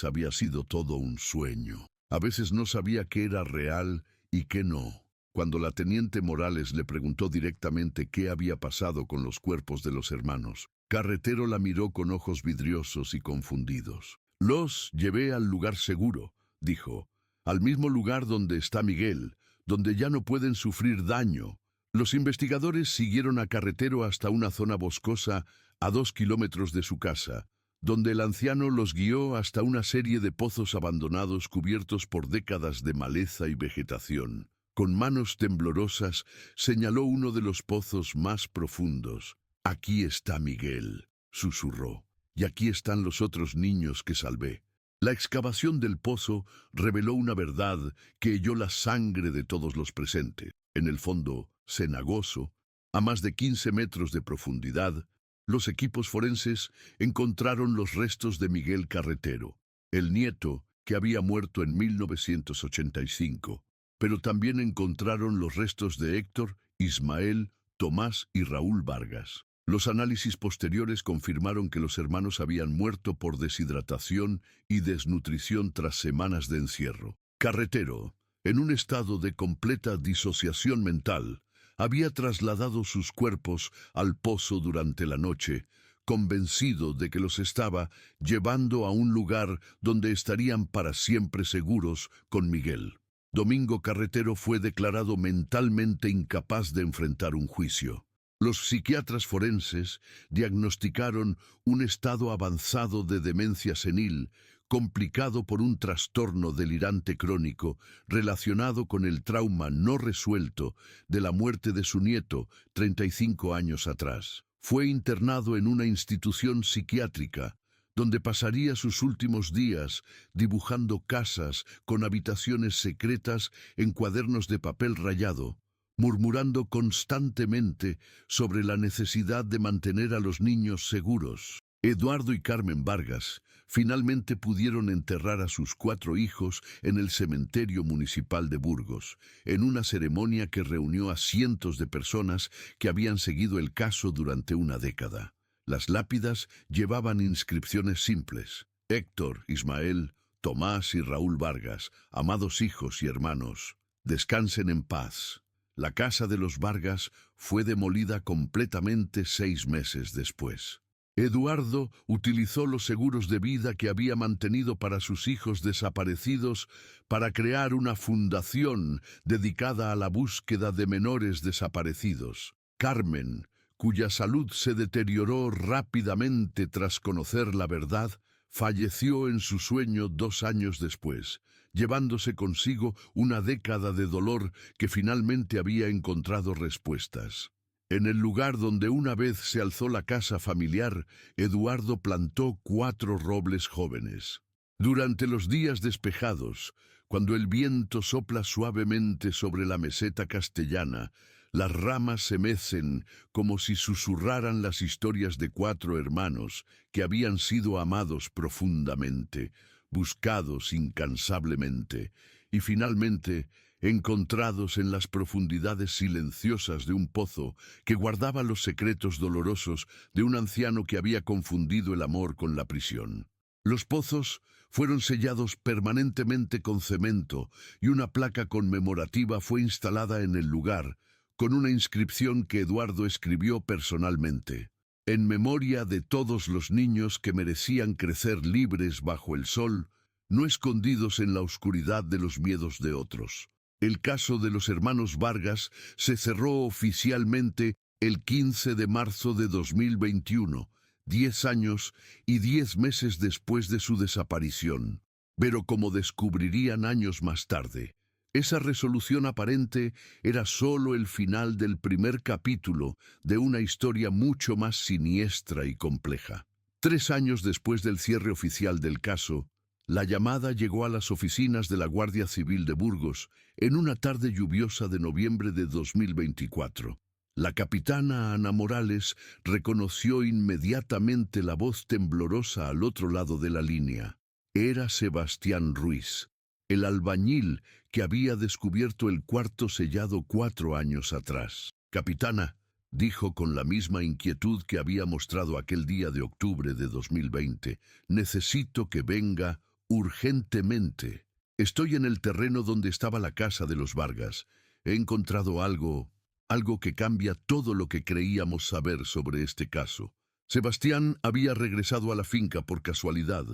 [SPEAKER 1] había sido todo un sueño. A veces no sabía qué era real y qué no. Cuando la teniente Morales le preguntó directamente qué había pasado con los cuerpos de los hermanos, Carretero la miró con ojos vidriosos y confundidos. Los llevé al lugar seguro, dijo, al mismo lugar donde está Miguel, donde ya no pueden sufrir daño. Los investigadores siguieron a Carretero hasta una zona boscosa a 2 kilómetros de su casa, donde el anciano los guió hasta una serie de pozos abandonados cubiertos por décadas de maleza y vegetación. Con manos temblorosas señaló uno de los pozos más profundos. «Aquí está Miguel», susurró, «y aquí están los otros niños que salvé». La excavación del pozo reveló una verdad que heló la sangre de todos los presentes. En el fondo cenagoso, a más de 15 metros de profundidad, los equipos forenses encontraron los restos de Miguel Carretero, el nieto que había muerto en 1985. Pero también encontraron los restos de Héctor, Ismael, Tomás y Raúl Vargas. Los análisis posteriores confirmaron que los hermanos habían muerto por deshidratación y desnutrición tras semanas de encierro. Carretero, en un estado de completa disociación mental, había trasladado sus cuerpos al pozo durante la noche, convencido de que los estaba llevando a un lugar donde estarían para siempre seguros con Miguel. Domingo Carretero fue declarado mentalmente incapaz de enfrentar un juicio. Los psiquiatras forenses diagnosticaron un estado avanzado de demencia senil, complicado por un trastorno delirante crónico relacionado con el trauma no resuelto de la muerte de su nieto 35 años atrás. Fue internado en una institución psiquiátrica, donde pasaría sus últimos días dibujando casas con habitaciones secretas en cuadernos de papel rayado, murmurando constantemente sobre la necesidad de mantener a los niños seguros. Eduardo y Carmen Vargas finalmente pudieron enterrar a sus 4 hijos en el cementerio municipal de Burgos, en una ceremonia que reunió a cientos de personas que habían seguido el caso durante una década. Las lápidas llevaban inscripciones simples: Héctor, Ismael, Tomás y Raúl Vargas, amados hijos y hermanos, descansen en paz. La casa de los Vargas fue demolida completamente 6 meses después. Eduardo utilizó los seguros de vida que había mantenido para sus hijos desaparecidos para crear una fundación dedicada a la búsqueda de menores desaparecidos. Carmen, cuya salud se deterioró rápidamente tras conocer la verdad, falleció en su sueño 2 años después, llevándose consigo una década de dolor que finalmente había encontrado respuestas. En el lugar donde una vez se alzó la casa familiar, Eduardo plantó 4 robles jóvenes. Durante los días despejados, cuando el viento sopla suavemente sobre la meseta castellana, las ramas se mecen como si susurraran las historias de 4 hermanos que habían sido amados profundamente, buscados incansablemente y finalmente encontrados en las profundidades silenciosas de un pozo que guardaba los secretos dolorosos de un anciano que había confundido el amor con la prisión. Los pozos fueron sellados permanentemente con cemento y una placa conmemorativa fue instalada en el lugar, con una inscripción que Eduardo escribió personalmente: en memoria de todos los niños que merecían crecer libres bajo el sol, no escondidos en la oscuridad de los miedos de otros. El caso de los hermanos Vargas se cerró oficialmente el 15 de marzo de 2021, 10 años y 10 meses después de su desaparición. Pero como descubrirían años más tarde, esa resolución aparente era solo el final del primer capítulo de una historia mucho más siniestra y compleja. 3 años después del cierre oficial del caso, la llamada llegó a las oficinas de la Guardia Civil de Burgos en una tarde lluviosa de noviembre de 2024. La capitana Ana Morales reconoció inmediatamente la voz temblorosa al otro lado de la línea. Era Sebastián Ruiz, el albañil que había descubierto el cuarto sellado 4 años atrás. «Capitana», dijo con la misma inquietud que había mostrado aquel día de octubre de 2020, «necesito que venga urgentemente. Estoy en el terreno donde estaba la casa de los Vargas. He encontrado algo que cambia todo lo que creíamos saber sobre este caso». Sebastián había regresado a la finca por casualidad.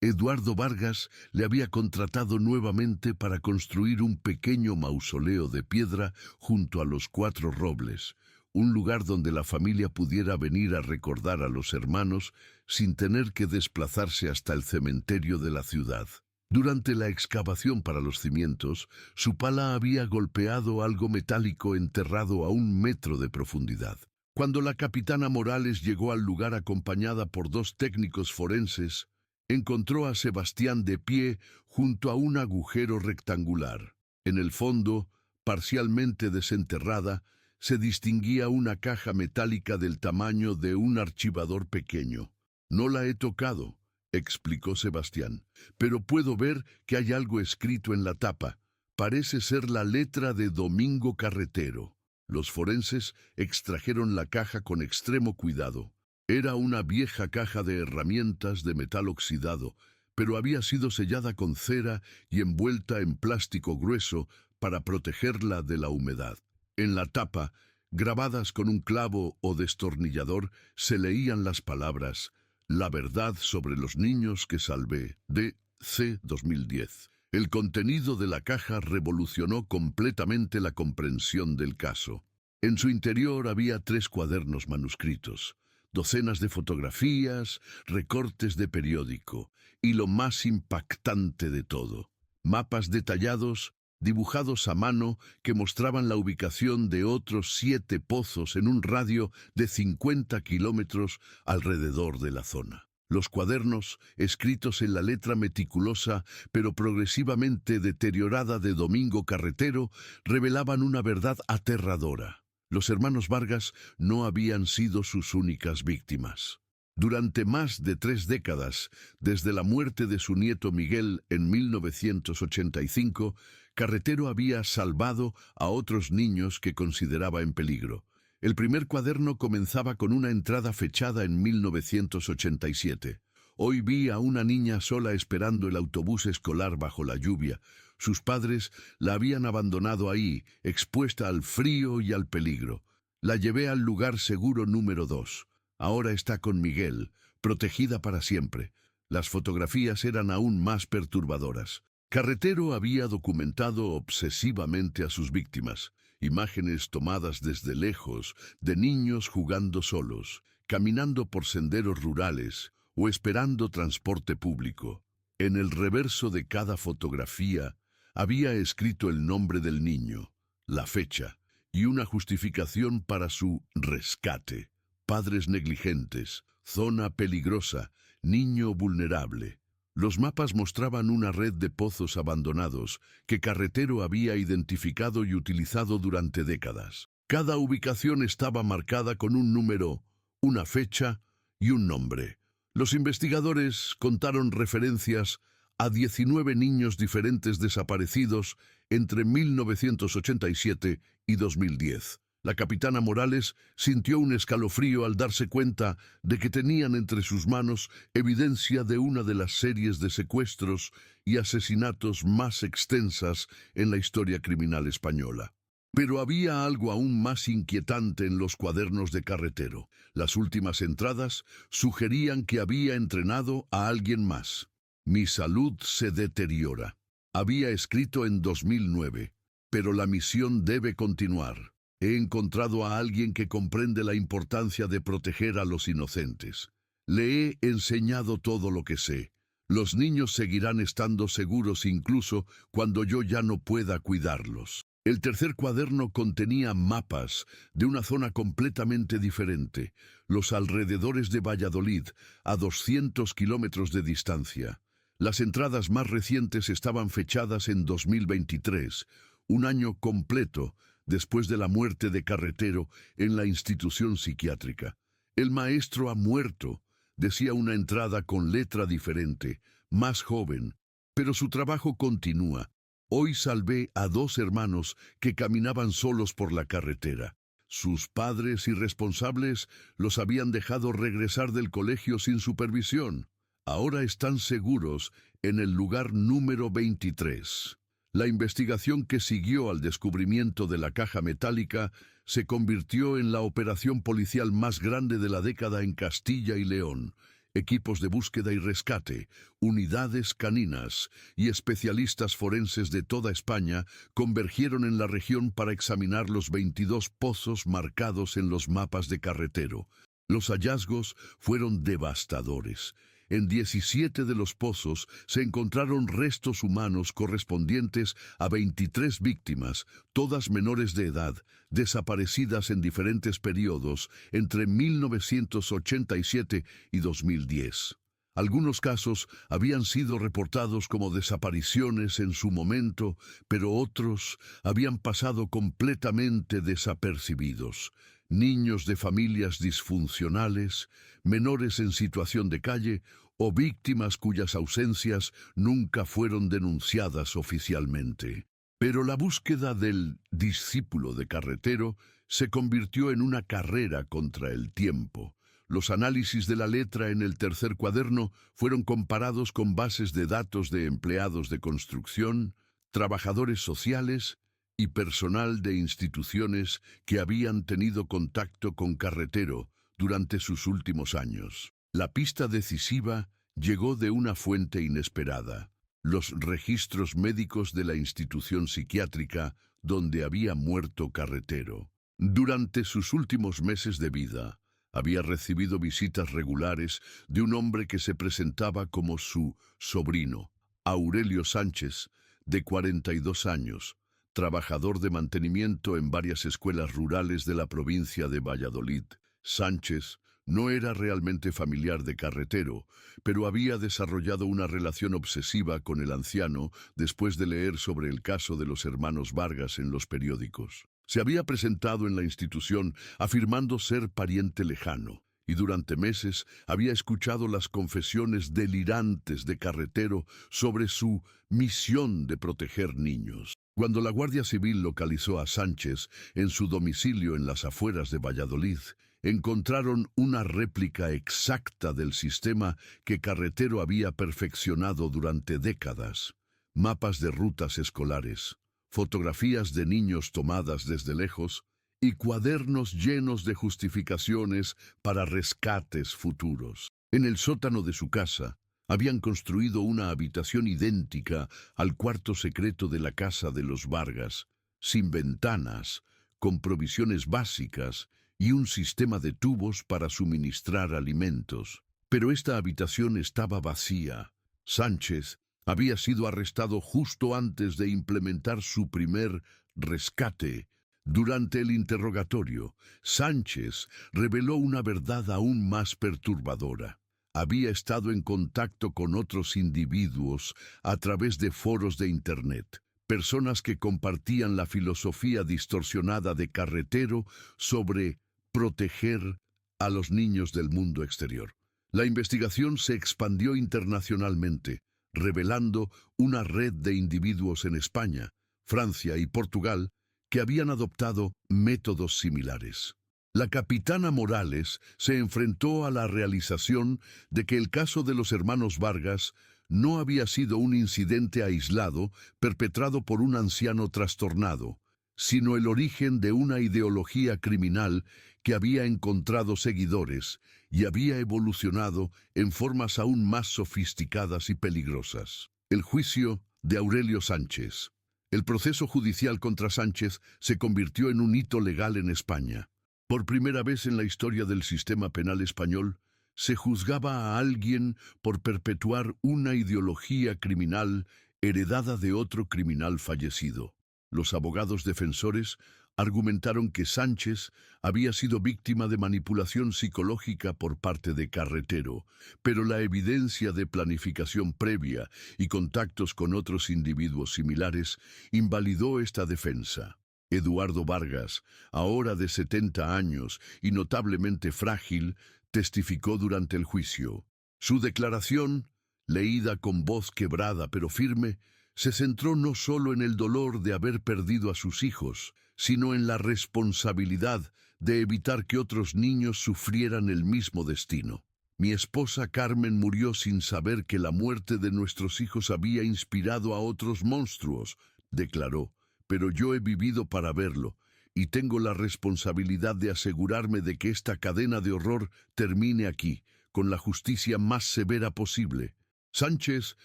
[SPEAKER 1] Eduardo Vargas le había contratado nuevamente para construir un pequeño mausoleo de piedra junto a los 4 robles, un lugar donde la familia pudiera venir a recordar a los hermanos sin tener que desplazarse hasta el cementerio de la ciudad. Durante la excavación para los cimientos, su pala había golpeado algo metálico enterrado a 1 metro de profundidad. Cuando la capitana Morales llegó al lugar acompañada por 2 técnicos forenses, encontró a Sebastián de pie junto a un agujero rectangular. En el fondo, parcialmente desenterrada, se distinguía una caja metálica del tamaño de un archivador pequeño. «No la he tocado», explicó Sebastián, «pero puedo ver que hay algo escrito en la tapa. Parece ser la letra de Domingo Carretero». Los forenses extrajeron la caja con extremo cuidado. Era una vieja caja de herramientas de metal oxidado, pero había sido sellada con cera y envuelta en plástico grueso para protegerla de la humedad. En la tapa, grabadas con un clavo o destornillador, se leían las palabras: «La verdad sobre los niños que salvé», D.C. 2010. El contenido de la caja revolucionó completamente la comprensión del caso. En su interior había 3 cuadernos manuscritos, docenas de fotografías, recortes de periódico y lo más impactante de todo, mapas detallados, dibujados a mano que mostraban la ubicación de otros 7 pozos en un radio de 50 kilómetros alrededor de la zona. Los cuadernos, escritos en la letra meticulosa pero progresivamente deteriorada de Domingo Carretero, revelaban una verdad aterradora. Los hermanos Vargas no habían sido sus únicas víctimas. Durante más de 3 décadas, desde la muerte de su nieto Miguel en 1985, Carretero había salvado a otros niños que consideraba en peligro. El primer cuaderno comenzaba con una entrada fechada en 1987. Hoy vi a una niña sola esperando el autobús escolar bajo la lluvia. Sus padres la habían abandonado ahí, expuesta al frío y al peligro. La llevé al lugar seguro número 2. Ahora está con Miguel, protegida para siempre. Las fotografías eran aún más perturbadoras. Carretero había documentado obsesivamente a sus víctimas. Imágenes tomadas desde lejos, de niños jugando solos, caminando por senderos rurales o esperando transporte público. En el reverso de cada fotografía había escrito el nombre del niño, la fecha y una justificación para su rescate. Padres negligentes, zona peligrosa, niño vulnerable. Los mapas mostraban una red de pozos abandonados que Carretero había identificado y utilizado durante décadas. Cada ubicación estaba marcada con un número, una fecha y un nombre. Los investigadores contaron referencias a 19 niños diferentes desaparecidos entre 1987 y 2010. La capitana Morales sintió un escalofrío al darse cuenta de que tenían entre sus manos evidencia de una de las series de secuestros y asesinatos más extensas en la historia criminal española. Pero había algo aún más inquietante en los cuadernos de Carretero. Las últimas entradas sugerían que había entrenado a alguien más. Mi salud se deteriora. Había escrito en 2009, pero la misión debe continuar. He encontrado a alguien que comprende la importancia de proteger a los inocentes. Le he enseñado todo lo que sé. Los niños seguirán estando seguros incluso cuando yo ya no pueda cuidarlos. El tercer cuaderno contenía mapas de una zona completamente diferente, los alrededores de Valladolid, a 200 kilómetros de distancia. Las entradas más recientes estaban fechadas en 2023, un año completo después de la muerte de Carretero en la institución psiquiátrica. El maestro ha muerto, decía una entrada con letra diferente, más joven, pero su trabajo continúa. Hoy salvé a 2 hermanos que caminaban solos por la carretera. Sus padres irresponsables los habían dejado regresar del colegio sin supervisión. Ahora están seguros en el lugar número 23. La investigación que siguió al descubrimiento de la caja metálica se convirtió en la operación policial más grande de la década en Castilla y León. Equipos de búsqueda y rescate, unidades caninas y especialistas forenses de toda España convergieron en la región para examinar los 22 pozos marcados en los mapas de Carretero. Los hallazgos fueron devastadores. En 17 de los pozos se encontraron restos humanos correspondientes a 23 víctimas, todas menores de edad, desaparecidas en diferentes periodos entre 1987 y 2010. Algunos casos habían sido reportados como desapariciones en su momento, pero otros habían pasado completamente desapercibidos. Niños de familias disfuncionales, menores en situación de calle o víctimas cuyas ausencias nunca fueron denunciadas oficialmente. Pero la búsqueda del discípulo de Carretero se convirtió en una carrera contra el tiempo. Los análisis de la letra en el tercer cuaderno fueron comparados con bases de datos de empleados de construcción, trabajadores sociales y personal de instituciones que habían tenido contacto con Carretero durante sus últimos años. La pista decisiva llegó de una fuente inesperada: los registros médicos de la institución psiquiátrica donde había muerto Carretero. Durante sus últimos meses de vida, había recibido visitas regulares de un hombre que se presentaba como su sobrino, Aurelio Sánchez, de 42 años, trabajador de mantenimiento en varias escuelas rurales de la provincia de Valladolid. Sánchez no era realmente familiar de Carretero, pero había desarrollado una relación obsesiva con el anciano después de leer sobre el caso de los hermanos Vargas en los periódicos. Se había presentado en la institución afirmando ser pariente lejano, y durante meses había escuchado las confesiones delirantes de Carretero sobre su misión de proteger niños. Cuando la Guardia Civil localizó a Sánchez en su domicilio en las afueras de Valladolid, encontraron una réplica exacta del sistema que Carretero había perfeccionado durante décadas. Mapas de rutas escolares, fotografías de niños tomadas desde lejos y cuadernos llenos de justificaciones para rescates futuros. En el sótano de su casa, habían construido una habitación idéntica al cuarto secreto de la casa de los Vargas, sin ventanas, con provisiones básicas y un sistema de tubos para suministrar alimentos. Pero esta habitación estaba vacía. Sánchez había sido arrestado justo antes de implementar su primer rescate. Durante el interrogatorio, Sánchez reveló una verdad aún más perturbadora. Había estado en contacto con otros individuos a través de foros de Internet, personas que compartían la filosofía distorsionada de Carretero sobre proteger a los niños del mundo exterior. La investigación se expandió internacionalmente, revelando una red de individuos en España, Francia y Portugal que habían adoptado métodos similares. La capitana Morales se enfrentó a la realización de que el caso de los hermanos Vargas no había sido un incidente aislado perpetrado por un anciano trastornado, sino el origen de una ideología criminal que había encontrado seguidores y había evolucionado en formas aún más sofisticadas y peligrosas. El juicio de Aurelio Sánchez. El proceso judicial contra Sánchez se convirtió en un hito legal en España. Por primera vez en la historia del sistema penal español, se juzgaba a alguien por perpetuar una ideología criminal heredada de otro criminal fallecido. Los abogados defensores argumentaron que Sánchez había sido víctima de manipulación psicológica por parte de Carretero, pero la evidencia de planificación previa y contactos con otros individuos similares invalidó esta defensa. Eduardo Vargas, ahora de 70 años y notablemente frágil, testificó durante el juicio. Su declaración, leída con voz quebrada pero firme, se centró no solo en el dolor de haber perdido a sus hijos, sino en la responsabilidad de evitar que otros niños sufrieran el mismo destino. Mi esposa Carmen murió sin saber que la muerte de nuestros hijos había inspirado a otros monstruos, declaró, pero yo he vivido para verlo, y tengo la responsabilidad de asegurarme de que esta cadena de horror termine aquí, con la justicia más severa posible. Sánchez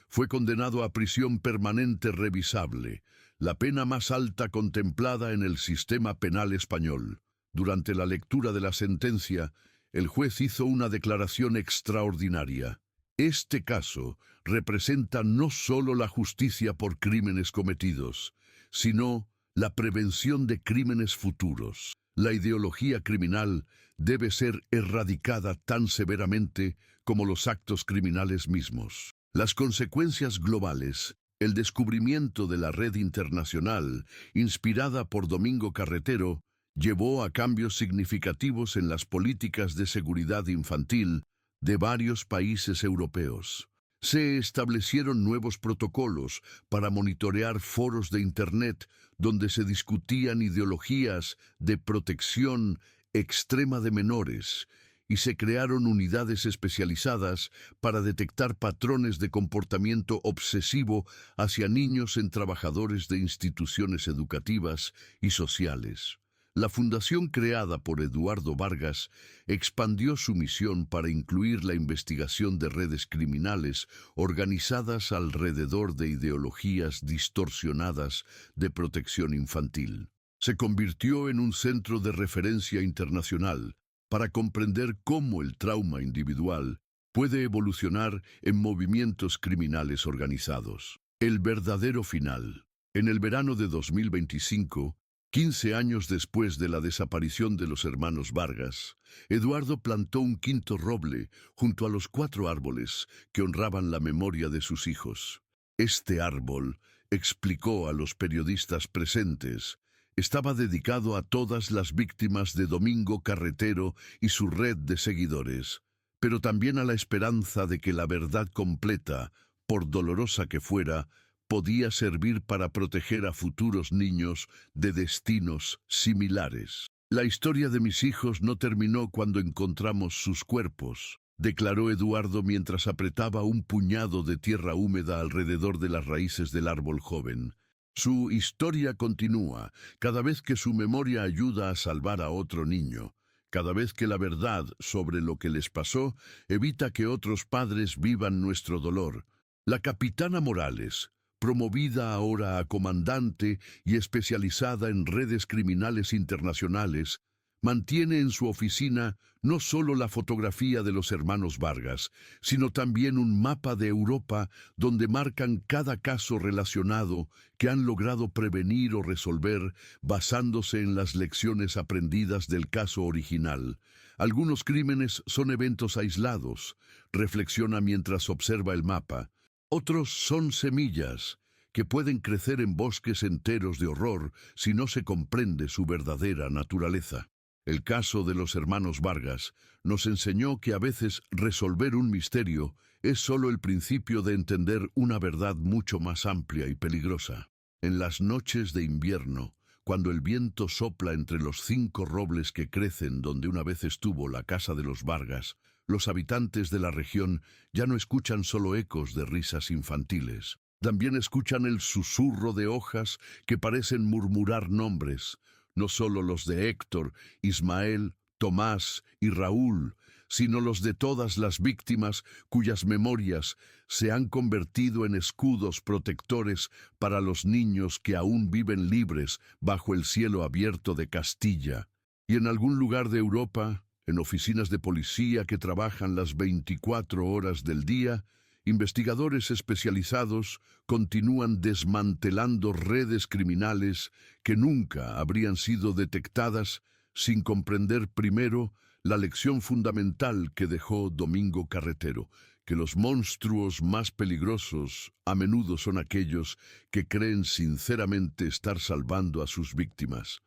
[SPEAKER 1] fue condenado a prisión permanente revisable, la pena más alta contemplada en el sistema penal español. Durante la lectura de la sentencia, el juez hizo una declaración extraordinaria. Este caso representa no solo la justicia por crímenes cometidos, sino la prevención de crímenes futuros. La ideología criminal debe ser erradicada tan severamente como los actos criminales mismos. Las consecuencias globales, el descubrimiento de la red internacional, inspirada por Domingo Carretero, llevó a cambios significativos en las políticas de seguridad infantil de varios países europeos. Se establecieron nuevos protocolos para monitorear foros de Internet donde se discutían ideologías de protección extrema de menores y se crearon unidades especializadas para detectar patrones de comportamiento obsesivo hacia niños en trabajadores de instituciones educativas y sociales. La fundación creada por Eduardo Vargas expandió su misión para incluir la investigación de redes criminales organizadas alrededor de ideologías distorsionadas de protección infantil. Se convirtió en un centro de referencia internacional para comprender cómo el trauma individual puede evolucionar en movimientos criminales organizados. El verdadero final. En el verano de 2025, 15 años después de la desaparición de los hermanos Vargas, Eduardo plantó un quinto roble junto a los 4 árboles que honraban la memoria de sus hijos. Este árbol, explicó a los periodistas presentes, estaba dedicado a todas las víctimas de Domingo Carretero y su red de seguidores, pero también a la esperanza de que la verdad completa, por dolorosa que fuera, podía servir para proteger a futuros niños de destinos similares. La historia de mis hijos no terminó cuando encontramos sus cuerpos, declaró Eduardo mientras apretaba un puñado de tierra húmeda alrededor de las raíces del árbol joven. Su historia continúa cada vez que su memoria ayuda a salvar a otro niño, cada vez que la verdad sobre lo que les pasó evita que otros padres vivan nuestro dolor. La capitana Morales, promovida ahora a comandante y especializada en redes criminales internacionales, mantiene en su oficina no solo la fotografía de los hermanos Vargas, sino también un mapa de Europa donde marcan cada caso relacionado que han logrado prevenir o resolver basándose en las lecciones aprendidas del caso original. Algunos crímenes son eventos aislados, reflexiona mientras observa el mapa. Otros son semillas que pueden crecer en bosques enteros de horror si no se comprende su verdadera naturaleza. El caso de los hermanos Vargas nos enseñó que a veces resolver un misterio es solo el principio de entender una verdad mucho más amplia y peligrosa. En las noches de invierno, cuando el viento sopla entre los 5 robles que crecen donde una vez estuvo la casa de los Vargas, los habitantes de la región ya no escuchan solo ecos de risas infantiles. También escuchan el susurro de hojas que parecen murmurar nombres, no solo los de Héctor, Ismael, Tomás y Raúl, sino los de todas las víctimas cuyas memorias se han convertido en escudos protectores para los niños que aún viven libres bajo el cielo abierto de Castilla. Y en algún lugar de Europa, en oficinas de policía que trabajan las 24 horas del día, investigadores especializados continúan desmantelando redes criminales que nunca habrían sido detectadas sin comprender primero la lección fundamental que dejó Domingo Carretero, que los monstruos más peligrosos a menudo son aquellos que creen sinceramente estar salvando a sus víctimas.